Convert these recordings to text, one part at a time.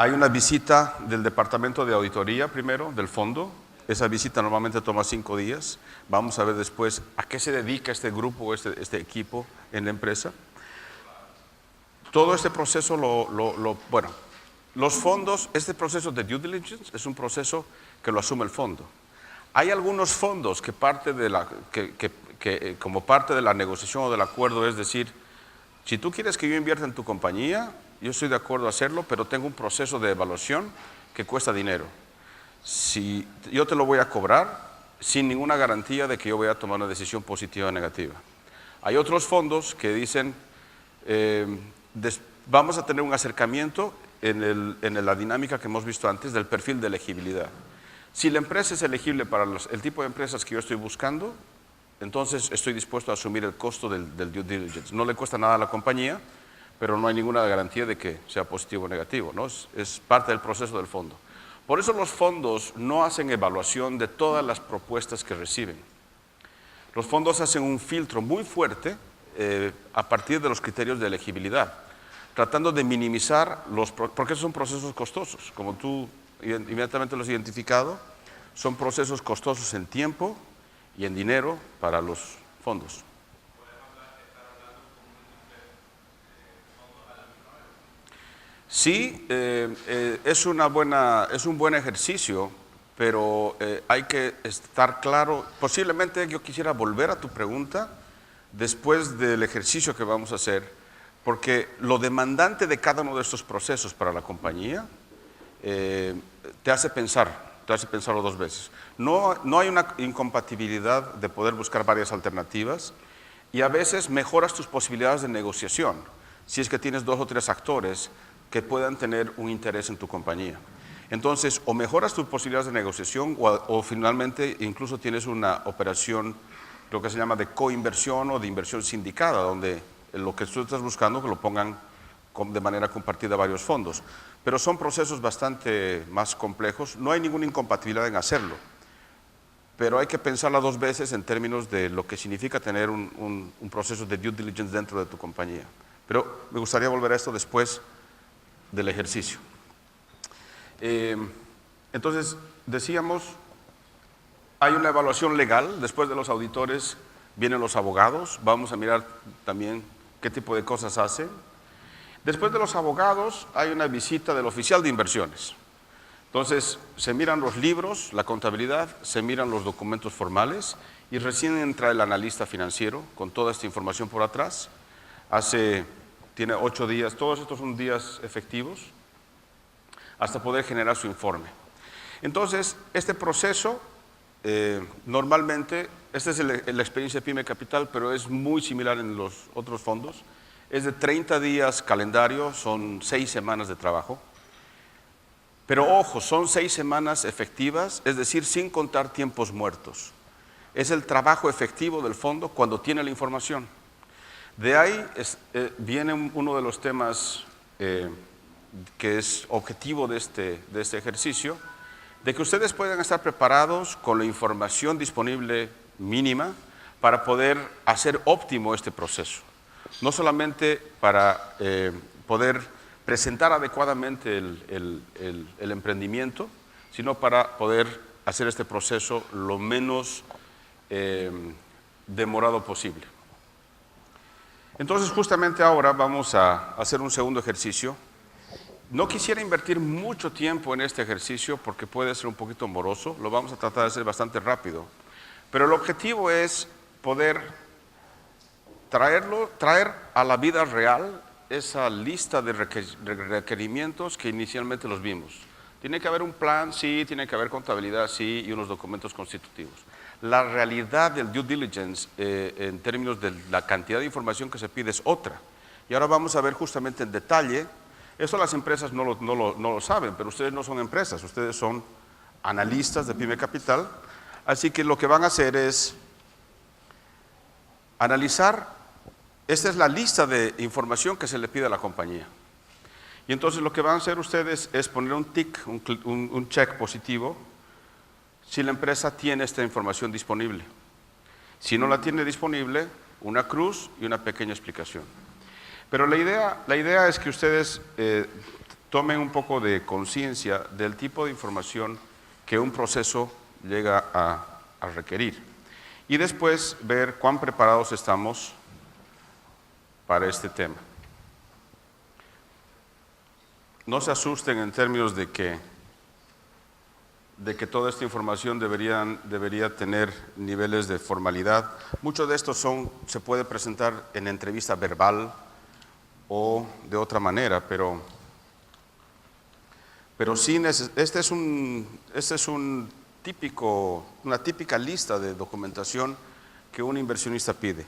Hay una visita del departamento de auditoría primero, del fondo. Esa visita normalmente toma 5 días. Vamos a ver después a qué se dedica este grupo, este equipo en la empresa. Todo este proceso, bueno, los fondos, este proceso de due diligence es un proceso que lo asume el fondo. Hay algunos fondos que como parte de la negociación o del acuerdo es decir, si tú quieres que yo invierta en tu compañía, yo estoy de acuerdo a hacerlo, pero tengo un proceso de evaluación que cuesta dinero. Si yo te lo voy a cobrar sin ninguna garantía de que yo voy a tomar una decisión positiva o negativa. Hay otros fondos que dicen, vamos a tener un acercamiento en la dinámica que hemos visto antes del perfil de elegibilidad. Si la empresa es elegible para el tipo de empresas que yo estoy buscando, entonces estoy dispuesto a asumir el costo del due diligence. No le cuesta nada a la compañía, pero no hay ninguna garantía de que sea positivo o negativo, ¿no? Es parte del proceso del fondo. Por eso los fondos no hacen evaluación de todas las propuestas que reciben. Los fondos hacen un filtro muy fuerte a partir de los criterios de elegibilidad, tratando de minimizar porque son procesos costosos, como tú inmediatamente los has identificado, son procesos costosos en tiempo y en dinero para los fondos. Sí, es un buen ejercicio, pero hay que estar claro. Posiblemente yo quisiera volver a tu pregunta después del ejercicio que vamos a hacer, porque lo demandante de cada uno de estos procesos para la compañía te hace pensarlo 2 veces. No hay una incompatibilidad de poder buscar varias alternativas y a veces mejoras tus posibilidades de negociación si es que tienes 2 o 3 actores que puedan tener un interés en tu compañía. Entonces, o mejoras tus posibilidades de negociación o finalmente incluso tienes una operación, lo que se llama de coinversión o de inversión sindicada, donde lo que tú estás buscando que lo pongan de manera compartida a varios fondos. Pero son procesos bastante más complejos. No hay ninguna incompatibilidad en hacerlo, pero hay que pensarla 2 veces en términos de lo que significa tener un proceso de due diligence dentro de tu compañía. Pero me gustaría volver a esto después del ejercicio. Entonces, decíamos, hay una evaluación legal. Después de los auditores vienen los abogados. Vamos a mirar también qué tipo de cosas hacen. Después de los abogados hay una visita del oficial de inversiones. Entonces, se miran los libros, la contabilidad, se miran los documentos formales y recién entra el analista financiero con toda esta información por atrás. Tiene 8 días, todos estos son días efectivos, hasta poder generar su informe. Entonces, este proceso, normalmente, esta es la experiencia de Pyme Capital, pero es muy similar en los otros fondos. Es de 30 días calendario, son 6 semanas de trabajo. Pero ojo, son 6 semanas efectivas, es decir, sin contar tiempos muertos. Es el trabajo efectivo del fondo cuando tiene la información. De ahí viene uno de los temas que es objetivo de este ejercicio, de que ustedes puedan estar preparados con la información disponible mínima para poder hacer óptimo este proceso. No solamente para poder presentar adecuadamente el emprendimiento, sino para poder hacer este proceso lo menos demorado posible. Entonces, justamente ahora vamos a hacer un segundo ejercicio. No quisiera invertir mucho tiempo en este ejercicio porque puede ser un poquito moroso, lo vamos a tratar de hacer bastante rápido, pero el objetivo es poder traer a la vida real esa lista de requerimientos que inicialmente los vimos. Tiene que haber un plan, sí, tiene que haber contabilidad, sí, y unos documentos constitutivos. La realidad del due diligence en términos de la cantidad de información que se pide es otra. Y ahora vamos a ver justamente en detalle. Eso las empresas no lo saben, pero ustedes no son empresas, ustedes son analistas de Pyme Capital. Así que lo que van a hacer es analizar. Esta es la lista de información que se le pide a la compañía. Y entonces lo que van a hacer ustedes es poner un tick, un check positivo, si la empresa tiene esta información disponible. Si no la tiene disponible, una cruz y una pequeña explicación. Pero la idea es que ustedes tomen un poco de conciencia del tipo de información que un proceso llega a requerir. Y después ver cuán preparados estamos para este tema. No se asusten en términos de que toda esta información debería tener niveles de formalidad. Muchos de estos se puede presentar en entrevista verbal o de otra manera, pero sí, este es una típica lista de documentación que un inversionista pide.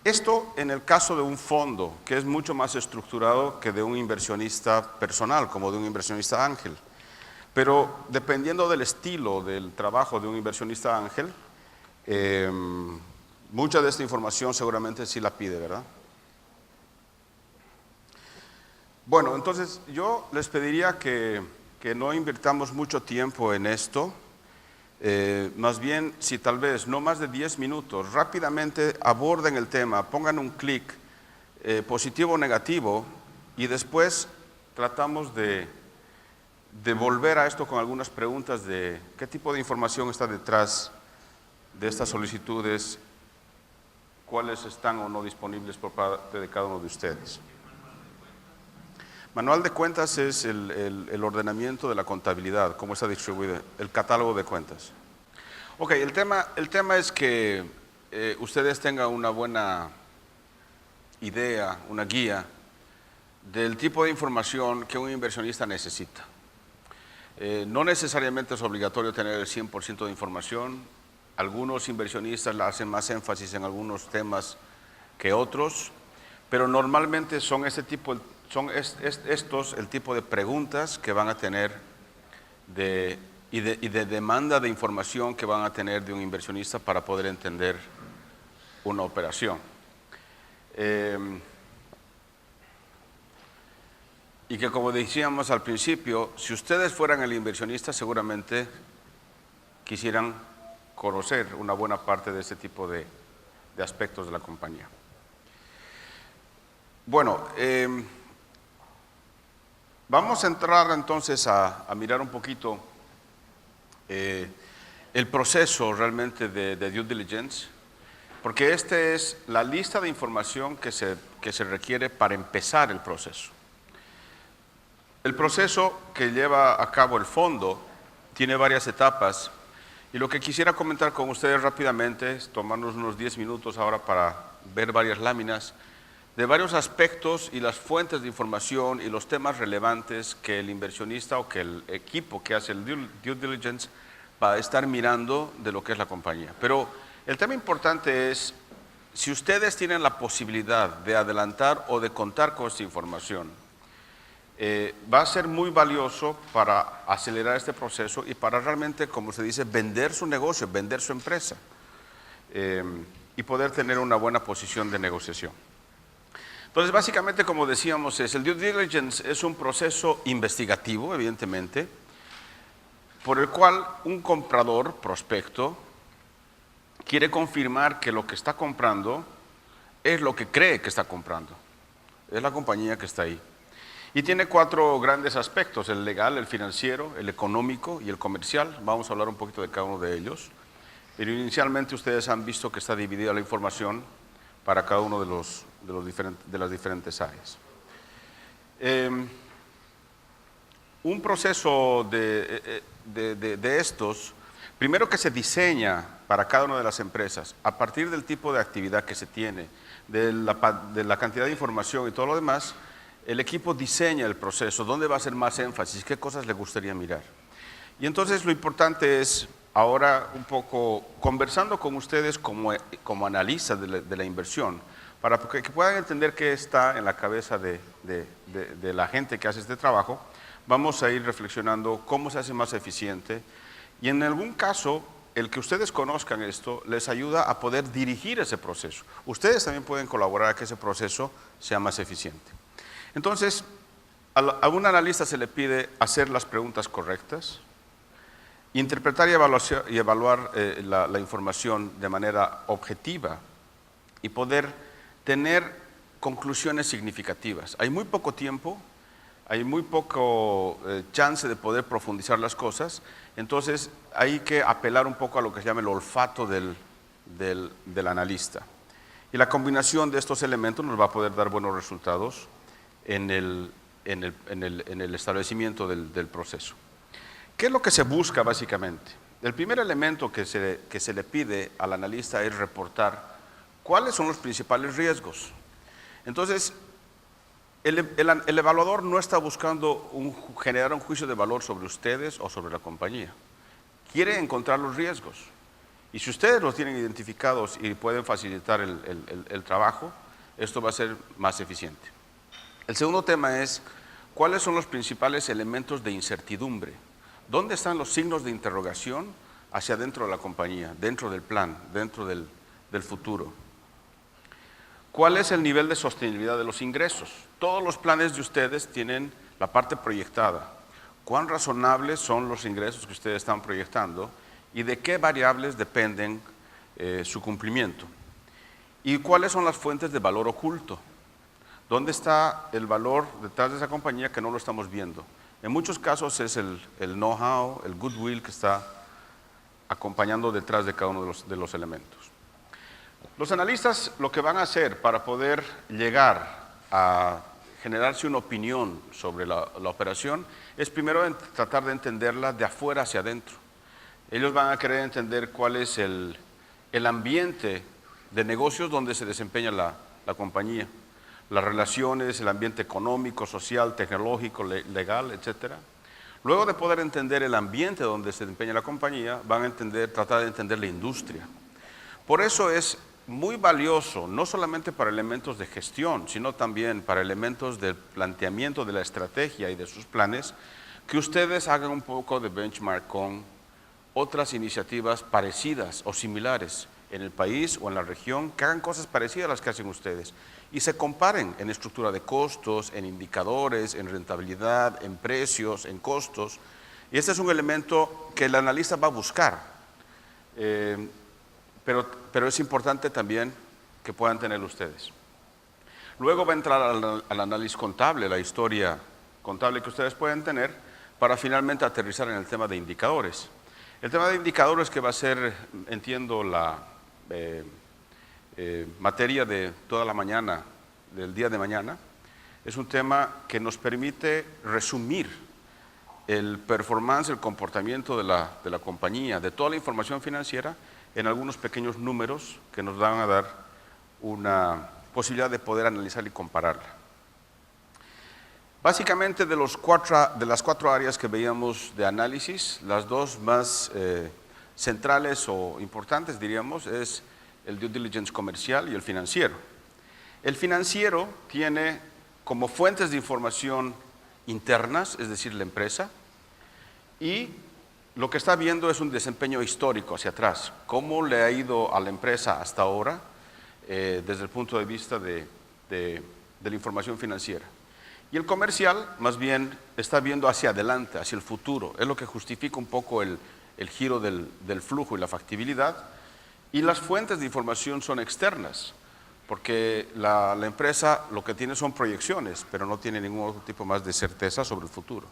Esto en el caso de un fondo, que es mucho más estructurado que de un inversionista personal, como de un inversionista ángel. Pero dependiendo del estilo del trabajo de un inversionista ángel, mucha de esta información seguramente sí la pide, ¿verdad? Bueno, entonces yo les pediría que no invirtamos mucho tiempo en esto. Más bien, si tal vez no más de 10 minutos, rápidamente aborden el tema, pongan un clic positivo o negativo y después tratamos de volver a esto con algunas preguntas de qué tipo de información está detrás de estas solicitudes, cuáles están o no disponibles por parte de cada uno de ustedes. Manual de cuentas es el ordenamiento de la contabilidad, cómo está distribuido, el catálogo de cuentas. Ok, el tema es que ustedes tengan una buena idea, una guía del tipo de información que un inversionista necesita. No necesariamente es obligatorio tener el 100% de información. Algunos inversionistas le hacen más énfasis en algunos temas que otros, pero normalmente son estos el tipo de preguntas que van a tener y de demanda de información que van a tener de un inversionista para poder entender una operación. Y que, como decíamos al principio, si ustedes fueran el inversionista, seguramente quisieran conocer una buena parte de este tipo de aspectos de la compañía. Bueno, vamos a entrar entonces a mirar un poquito el proceso realmente de due diligence, porque esta es la lista de información que se requiere para empezar el proceso. El proceso que lleva a cabo el fondo tiene varias etapas y lo que quisiera comentar con ustedes rápidamente es tomarnos unos 10 minutos ahora para ver varias láminas de varios aspectos y las fuentes de información y los temas relevantes que el inversionista o que el equipo que hace el due diligence va a estar mirando de lo que es la compañía. Pero el tema importante es, si ustedes tienen la posibilidad de adelantar o de contar con esta información, va a ser muy valioso para acelerar este proceso y para realmente, como se dice, vender su negocio, vender su empresa y poder tener una buena posición de negociación. Entonces, básicamente, como decíamos, el due diligence es un proceso investigativo, evidentemente, por el cual un comprador, prospecto, quiere confirmar que lo que está comprando es lo que cree que está comprando. Es la compañía que está ahí. Y tiene 4 grandes aspectos: el legal, el financiero, el económico y el comercial. Vamos a hablar un poquito de cada uno de ellos. Pero inicialmente ustedes han visto que está dividida la información para cada uno de las diferentes áreas. Un proceso de estos, primero que se diseña para cada una de las empresas, a partir del tipo de actividad que se tiene, de la cantidad de información y todo lo demás, el equipo diseña el proceso, dónde va a hacer más énfasis, qué cosas le gustaría mirar. Y entonces lo importante es, ahora un poco conversando con ustedes como analistas de la inversión, para que puedan entender qué está en la cabeza de la gente que hace este trabajo, vamos a ir reflexionando cómo se hace más eficiente y en algún caso, el que ustedes conozcan esto les ayuda a poder dirigir ese proceso. Ustedes también pueden colaborar a que ese proceso sea más eficiente. Entonces, a un analista se le pide hacer las preguntas correctas, interpretar y evaluar la información de manera objetiva y poder tener conclusiones significativas. Hay muy poco tiempo, hay muy poco chance de poder profundizar las cosas, entonces hay que apelar un poco a lo que se llama el olfato del analista. Y la combinación de estos elementos nos va a poder dar buenos resultados en el establecimiento del proceso. ¿Qué es lo que se busca básicamente? El primer elemento que se le pide al analista es reportar cuáles son los principales riesgos. Entonces, el evaluador no está buscando generar un juicio de valor sobre ustedes o sobre la compañía. Quiere encontrar los riesgos. Y si ustedes los tienen identificados y pueden facilitar el trabajo, esto va a ser más eficiente. El segundo tema es, ¿cuáles son los principales elementos de incertidumbre? ¿Dónde están los signos de interrogación hacia dentro de la compañía, dentro del plan, dentro del futuro? ¿Cuál es el nivel de sostenibilidad de los ingresos? Todos los planes de ustedes tienen la parte proyectada. ¿Cuán razonables son los ingresos que ustedes están proyectando y de qué variables dependen su cumplimiento? ¿Y cuáles son las fuentes de valor oculto? ¿Dónde está el valor detrás de esa compañía que no lo estamos viendo? En muchos casos es el know-how, el goodwill que está acompañando detrás de cada uno de los elementos. Los analistas lo que van a hacer para poder llegar a generarse una opinión sobre la operación es primero tratar de entenderla de afuera hacia adentro. Ellos van a querer entender cuál es el ambiente de negocios donde se desempeña la compañía, las relaciones, el ambiente económico, social, tecnológico, legal, etc. Luego de poder entender el ambiente donde se desempeña la compañía, van a tratar de entender la industria. Por eso es muy valioso, no solamente para elementos de gestión, sino también para elementos del planteamiento de la estrategia y de sus planes, que ustedes hagan un poco de benchmark con otras iniciativas parecidas o similares en el país o en la región, que hagan cosas parecidas a las que hacen ustedes y se comparen en estructura de costos, en indicadores, en rentabilidad, en precios, en costos. Y este es un elemento que el analista va a buscar. Pero es importante también que puedan tener ustedes. Luego va a entrar al análisis contable, la historia contable que ustedes pueden tener, para finalmente aterrizar en el tema de indicadores. El tema de indicadores que va a ser, entiendo, la materia de toda la mañana, del día de mañana, es un tema que nos permite resumir el performance, el comportamiento de la compañía, de toda la información financiera, en algunos pequeños números que nos van a dar una posibilidad de poder analizar y compararla. Básicamente de las cuatro áreas que veíamos de análisis, las dos más centrales o importantes, diríamos, es el due diligence comercial y el financiero. El financiero tiene como fuentes de información internas, es decir, la empresa, y lo que está viendo es un desempeño histórico hacia atrás, cómo le ha ido a la empresa hasta ahora desde el punto de vista de la información financiera. Y el comercial, más bien, está viendo hacia adelante, hacia el futuro. Es lo que justifica un poco el giro del flujo y la factibilidad. Y las fuentes de información son externas, porque la empresa lo que tiene son proyecciones, pero no tiene ningún otro tipo más de certeza sobre el futuro.